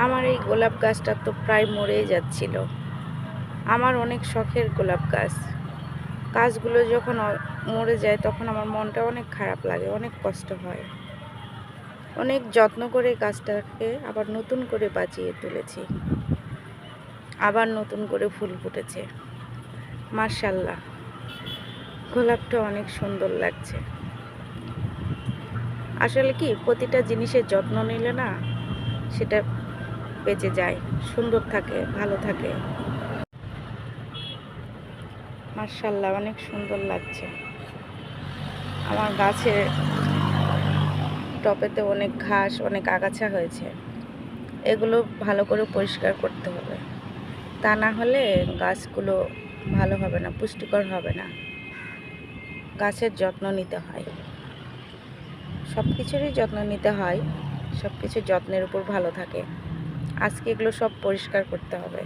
আমার এই গোলাপ গাছটা তো প্রায় মরেই যাচ্ছিল। আমার অনেক শখের গোলাপ গাছ। গাছগুলো যখন মরে যায় তখন আমার মনটা অনেক খারাপ লাগে, অনেক কষ্ট হয়। অনেক যত্ন করে গাছটাকে আবার নতুন করে বাঁচিয়ে তুলেছি। আবার নতুন করে ফুল ফুটেছে। মাশাআল্লাহ, গোলাপটা অনেক সুন্দর লাগছে। আসলে কি, প্রতিটা জিনিসের যত্ন নিলে না সেটা বেঁচে যায়, সুন্দর থাকে, ভালো থাকে। মাশাআল্লাহ, অনেক সুন্দর লাগছে। আমার গাছের টবেতে অনেক ঘাস, অনেক আগাছা হয়েছে। এগুলো ভালো করে পরিষ্কার করতে হবে, তা না হলে গাছগুলো ভালো হবে না, পুষ্টিকর হবে না। গাছের যত্ন নিতে হয়, সব কিছুরই যত্ন নিতে হয়। সব কিছু যত্নের উপর ভালো থাকে। আজকে এগুলো সব পরিষ্কার করতে হবে।